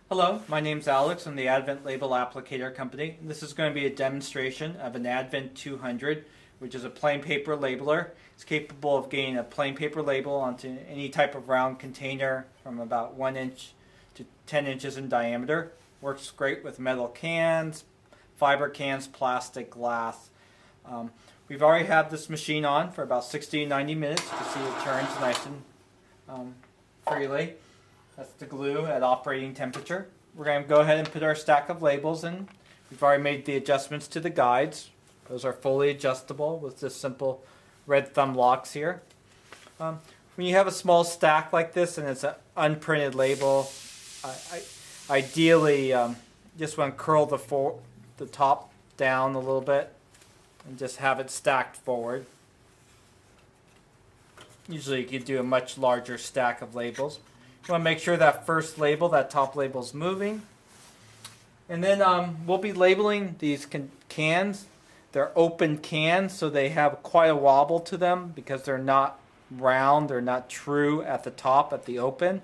Hello, my name's Alex. I'm the Advent Label Applicator Company. This is going to be a demonstration of an Advent 200, which is a plain paper labeler. It's capable of getting a plain paper label onto any type of round container from about 1 inch to 10 inches in diameter. Works great with metal cans, fiber cans, plastic, glass. We've already had this machine on for about 60 to 90 minutes to see it turns nice and freely. That's the glue at operating temperature. We're going to go ahead and put our stack of labels in. We've already made the adjustments to the guides. Those are fully adjustable with just simple red thumb locks here. When you have a small stack like this and it's an unprinted label, ideally just want to curl the top down a little bit and just have it stacked forward. Usually you could do a much larger stack of labels. You want to make sure that first label, that top label, is moving. And then we'll be labeling these cans. They're open cans, so they have quite a wobble to them because they're not round, they're not true at the top, at the open.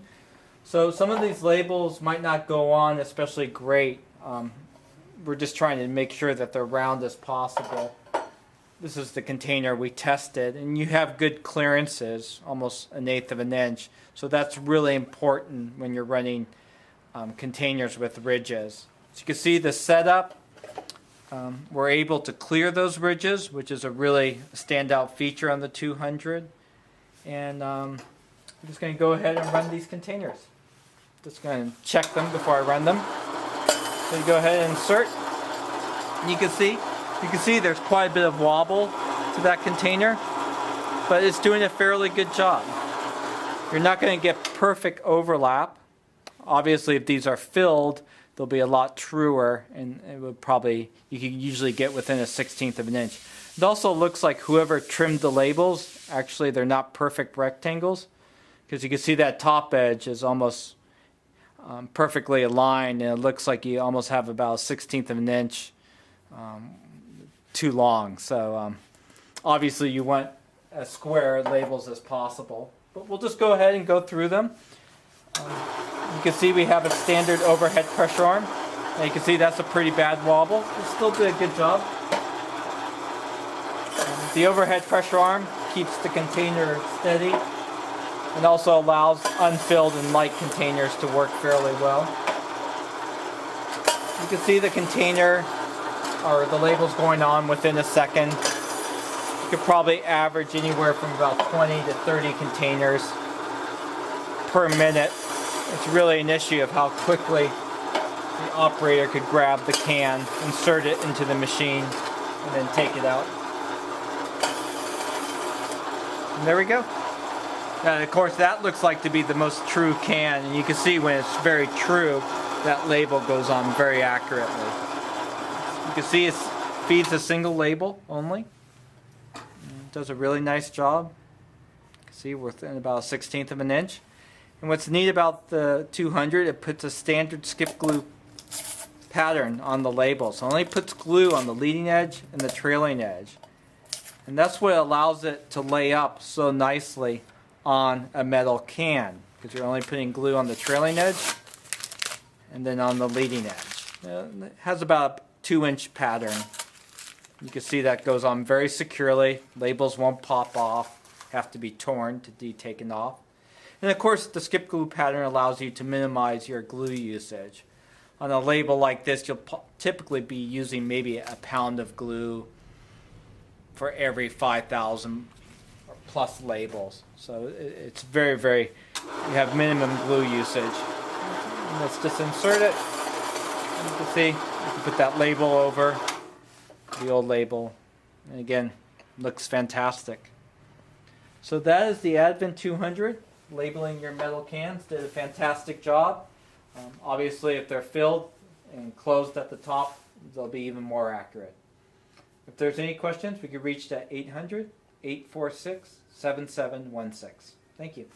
So some of these labels might not go on especially great. We're just trying to make sure that they're round as possible. This is the container we tested, and you have good clearances, almost 1/8 of an inch. So that's really important when you're running containers with ridges. So you can see the setup. We're able to clear those ridges, which is a really standout feature on the 200. And I'm just going to go ahead and run these containers. Just going to check them before I run them. So you go ahead and insert. And you can see there's quite a bit of wobble to that container, but it's doing a fairly good job. You're not going to get perfect overlap. Obviously, if these are filled, they'll be a lot truer, and it would probably, you can usually get within 1/16 of an inch. It also looks like whoever trimmed the labels, actually they're not perfect rectangles, because you can see that top edge is almost perfectly aligned, and it looks like you almost have about 1/16 of an inch too long. So obviously you want as square labels as possible. But we'll just go ahead and go through them. You can see we have a standard overhead pressure arm. And you can see that's a pretty bad wobble. It still did a good job. The overhead pressure arm keeps the container steady and also allows unfilled and light containers to work fairly well. You can see the container or the labels going on within a second. You could probably average anywhere from about 20 to 30 containers per minute. It's really an issue of how quickly the operator could grab the can, insert it into the machine, and then take it out. And there we go. And of course that looks like to be the most true can, and you can see when it's very true, that label goes on very accurately. You can see it feeds a single label only. It does a really nice job. You can see within about 1/16 of an inch. And what's neat about the 200, it puts a standard skip glue pattern on the label. So it only puts glue on the leading edge and the trailing edge. And that's what allows it to lay up so nicely on a metal can, because you're only putting glue on the trailing edge and then on the leading edge. It has about a 2-inch pattern. You can see that goes on very securely. Labels won't pop off, have to be torn to be taken off. And of course the skip glue pattern allows you to minimize your glue usage. On a label like this, you'll typically be using maybe a pound of glue for every 5,000 or plus labels. So it's very, very, you have minimum glue usage. And let's just insert it. And you can see, you can put that label over the old label, and again, looks fantastic. So that is the Advent 200. Labeling your metal cans, did a fantastic job. Obviously if they're filled and closed at the top, they'll be even more accurate. If there's any questions, we can reach to 800-846-7716. Thank you.